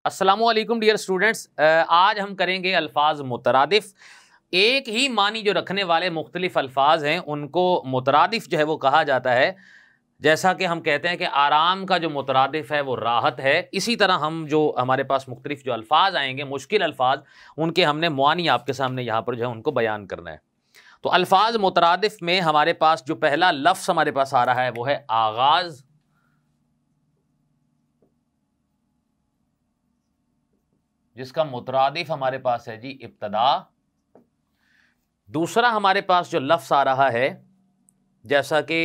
अस्सलामुअलैकुम dear students, आज हम करेंगे अल्फाज मुतरादिफ। एक ही मानी जो रखने वाले मुख्तलिफ अल्फाज हैं उनको मुतरादिफ जो है वो कहा जाता है। जैसा कि हम कहते हैं कि आराम का जो मुतरादिफ है वो राहत है, इसी तरह हम जो हमारे पास मुख्तलिफ जो अल्फाज आएंगे मुश्किल अल्फाज, उनके हमने मुआनी आपके सामने यहाँ पर जो है उनको बयान करना है। तो अल्फाज मुतरादिफ में हमारे पास जो पहला लफ्ज़ हमारे पास आ रहा है वो है आगाज़, जिसका मुतरादिफ हमारे पास है जी इब्तदा। दूसरा हमारे पास जो लफ्ज़ आ रहा है जैसा कि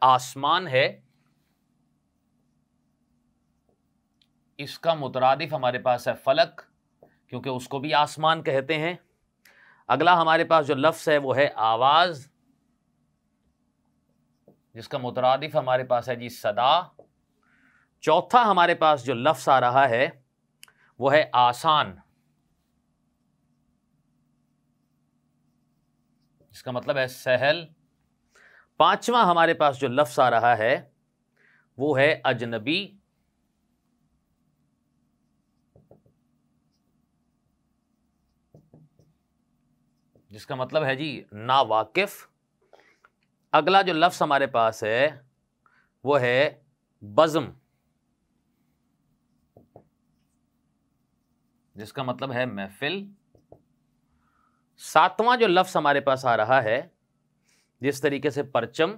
आसमान है, इसका मुतरादिफ हमारे पास है फलक, क्योंकि उसको भी आसमान कहते हैं। अगला हमारे पास जो लफ्ज़ है वो है आवाज़, जिसका मुतरादिफ हमारे पास है जी सदा। चौथा हमारे पास जो लफ्ज़ आ रहा है वो है आसान, इसका मतलब है सहल। पांचवा हमारे पास जो लफ्ज़ आ रहा है वो है अजनबी, जिसका मतलब है जी नावाकिफ। अगला जो लफ्ज़ हमारे पास है वो है बज़्म, जिसका मतलब है महफिल। सातवां जो लफ्ज़ हमारे पास आ रहा है जिस तरीके से परचम,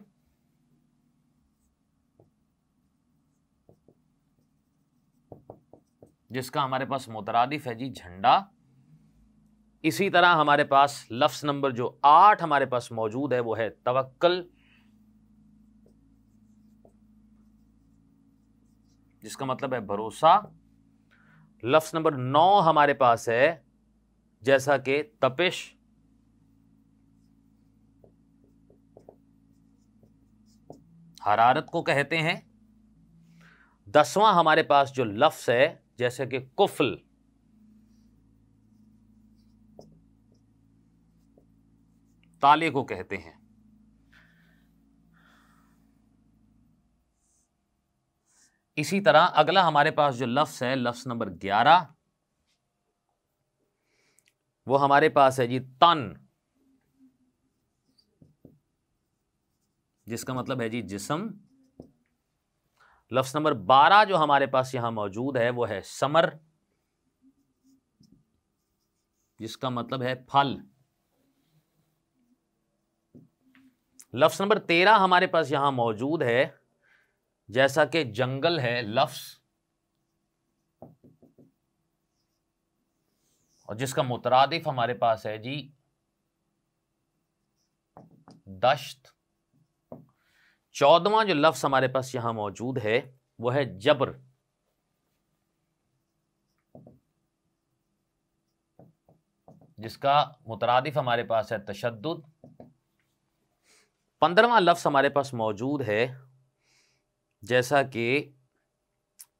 जिसका हमारे पास मुतरादिफ है जी झंडा। इसी तरह हमारे पास लफ्ज़ नंबर जो 8 हमारे पास मौजूद है वो है तवक्कल, जिसका मतलब है भरोसा। लफ्ज़ नंबर 9 हमारे पास है जैसा कि तपिश, हरारत को कहते हैं। 10वां हमारे पास जो लफ्ज़ है जैसे कि कुफ्ल, ताले को कहते हैं। इसी तरह अगला हमारे पास जो लफ्ज़ है लफ्ज़ नंबर 11, वो हमारे पास है जी तन, जिसका मतलब है जी जिस्म। लफ्ज़ नंबर 12 जो हमारे पास यहां मौजूद है वो है समर, जिसका मतलब है फल। लफ्ज़ नंबर 13 हमारे पास यहां मौजूद है जैसा कि जंगल है लफ्ज़, और जिसका मुतरादिफ हमारे पास है जी दश्त। 14वां जो लफ्ज़ हमारे पास यहां मौजूद है वो है जबर, जिसका मुतरादिफ हमारे पास है तशद्दुद। 15वां लफ्ज़ हमारे पास मौजूद है जैसा कि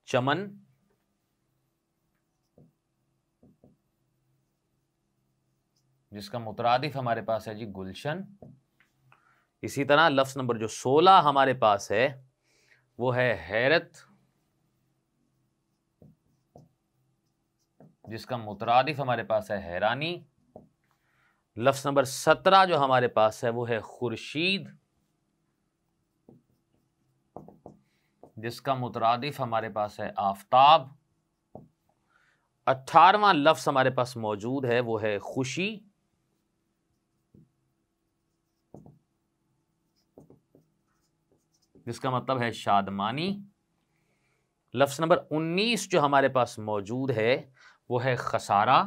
चमन, जिसका मुतरादिफ हमारे पास है जी गुलशन। इसी तरह लफ्ज़ नंबर जो 16 हमारे पास है वो है हैरत, जिसका मुतरादिफ हमारे पास है हैरानी। लफ्ज़ नंबर 17 जो हमारे पास है वो है खुर्शीद, जिसका मुतरादिफ हमारे पास है आफताब। 18वां लफ्ज़ हमारे पास मौजूद है वो है खुशी, जिसका मतलब है शादमानी। लफ्ज़ नंबर 19 जो हमारे पास मौजूद है वो है खसारा,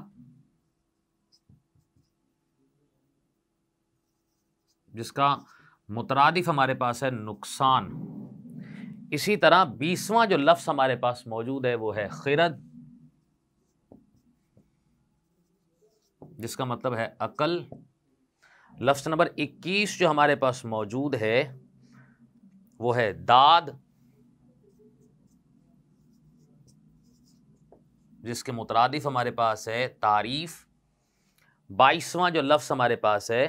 जिसका मुतरादिफ हमारे पास है नुकसान। इसी तरह 20वां जो लफ्ज़ हमारे पास मौजूद है वो है खिरद, जिसका मतलब है अकल। लफ्ज़ नंबर 21 जो हमारे पास मौजूद है वो है दाद, जिसके मुतरादिफ हमारे पास है तारीफ। 22वां जो लफ्ज़ हमारे पास है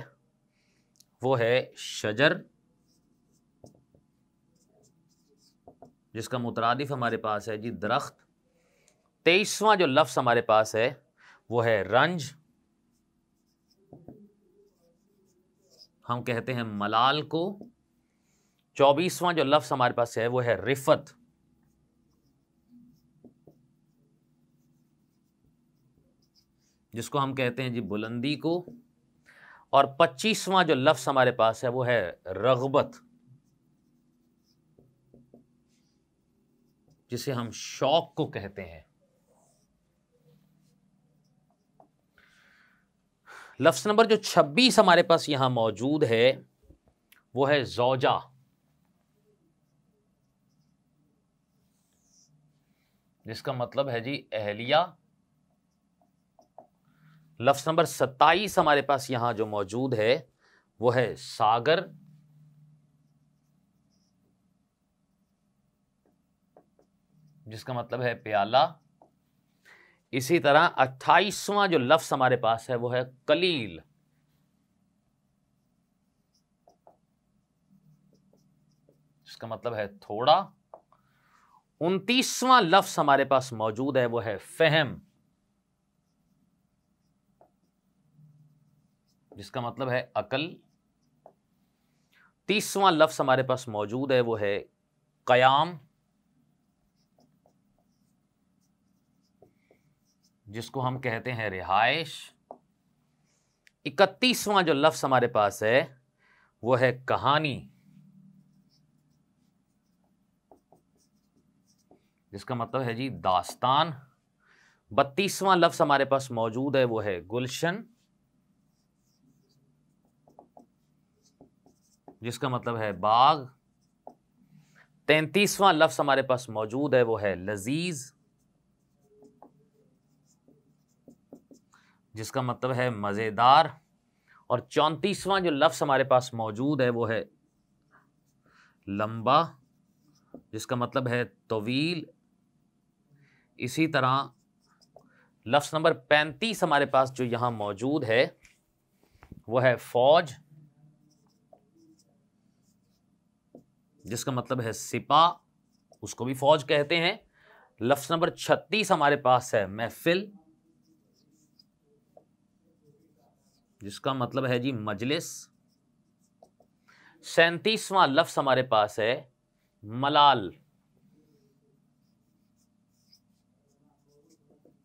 वो है शजर, जिसका मुतरादिफ हमारे पास है जी दरख्त। 23वां जो लफ्ज़ हमारे पास है वो है रंज, हम कहते हैं मलाल को। 24वां जो लफ्ज़ हमारे पास है वो है रिफत, जिसको हम कहते हैं जी बुलंदी को। और 25वां जो लफ्ज़ हमारे पास है वो है रग़बत, जिसे हम शौक को कहते हैं। लफ्ज़ नंबर जो 26 हमारे पास यहां मौजूद है वो है ज़ौजा, जिसका मतलब है जी अहलिया। लफ्ज़ नंबर 27 हमारे पास यहां जो मौजूद है वो है सागर, जिसका मतलब है प्याला। इसी तरह 28वां जो लफ्ज़ हमारे पास है वो है कलील, जिसका मतलब है थोड़ा। 29वां लफ्ज़ हमारे पास मौजूद है वो है फहम, जिसका मतलब है अकल। 30वां लफ्ज़ हमारे पास मौजूद है वो है क़याम, जिसको हम कहते हैं रिहाइश। 31वां जो लफ्ज़ हमारे पास है वो है कहानी, जिसका मतलब है जी दास्तान। 32वां लफ्ज़ हमारे पास मौजूद है वो है गुलशन, जिसका मतलब है बाग। 33वां लफ्ज़ हमारे पास मौजूद है वो है लजीज, जिसका मतलब है मज़ेदार। और 34वां जो लफ्ज़ हमारे पास मौजूद है वो है लंबा, जिसका मतलब है तवील। इसी तरह लफ्ज़ नंबर 35 हमारे पास जो यहाँ मौजूद है वो है फौज, जिसका मतलब है सिपा, उसको भी फौज कहते हैं। लफ्ज़ नंबर 36 हमारे पास है महफिल, जिसका मतलब है जी मजलिस। 37वां लफ्ज़ हमारे पास है मलाल,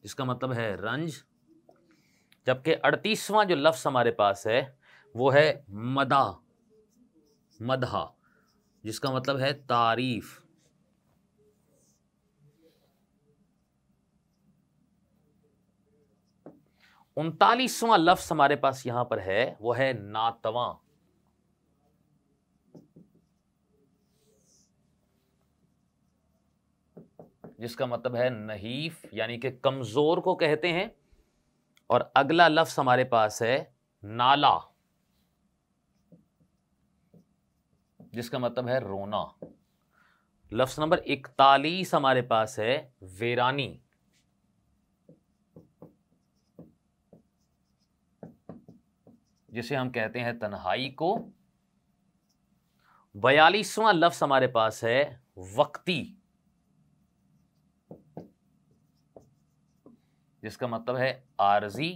जिसका मतलब है रंज। जबकि 38वां जो लफ्ज़ हमारे पास है वो है मदा, मदहा, जिसका मतलब है तारीफ। 39वां लफ्ज़ हमारे पास यहां पर है वो है नातवा, जिसका मतलब है नहीफ, यानी कि कमजोर को कहते हैं। और अगला लफ्ज़ हमारे पास है नाला, जिसका मतलब है रोना। लफ्ज़ नंबर 41 हमारे पास है वीरानी, जिसे हम कहते हैं तन्हाई को। 42वां लफ्ज़ हमारे पास है वक्ती, जिसका मतलब है आरजी।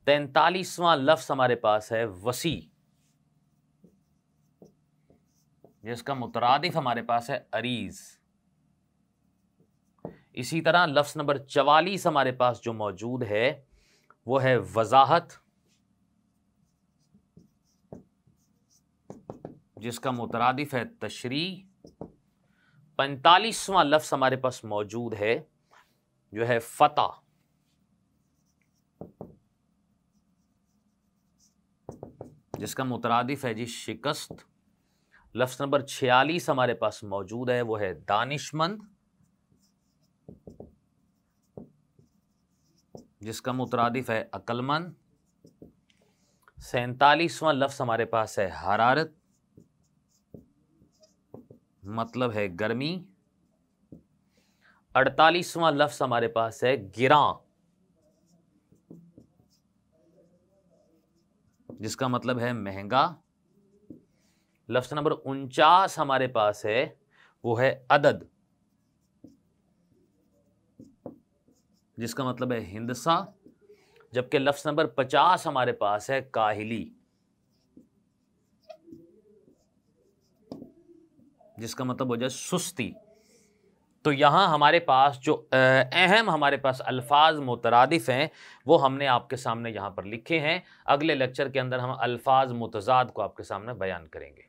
43वां लफ्ज़ हमारे पास है वसी, जिसका मुतरादिफ हमारे पास है अरीज। इसी तरह लफ्ज़ नंबर 44 हमारे पास जो मौजूद है वो है वजाहत, जिसका मुतरादिफ है तशरी। 45वां लफ्ज़ हमारे पास मौजूद है जो है फतह, जिसका मुतरादिफ है जी शिकस्त। लफ्ज़ नंबर 46 हमारे पास मौजूद है वो है दानिशमंद, जिसका मुतरादिफ है अक्लमंद। 47वां लफ्ज़ हमारे पास है हरारत, मतलब है गर्मी। 48वां लफ्ज़ हमारे पास है गिरां, जिसका मतलब है महंगा। लफ्ज़ नंबर 49 हमारे पास है वो है अदद, जिसका मतलब है हिंदसा, जबकि लफ्ज़ नंबर 50 हमारे पास है काहिली, जिसका मतलब हो जाए सुस्ती। तो यहाँ हमारे पास जो अहम हमारे पास अल्फाज मुतरादिफ हैं वो हमने आपके सामने यहाँ पर लिखे हैं। अगले लेक्चर के अंदर हम अल्फाज मुतज़ाद को आपके सामने बयान करेंगे।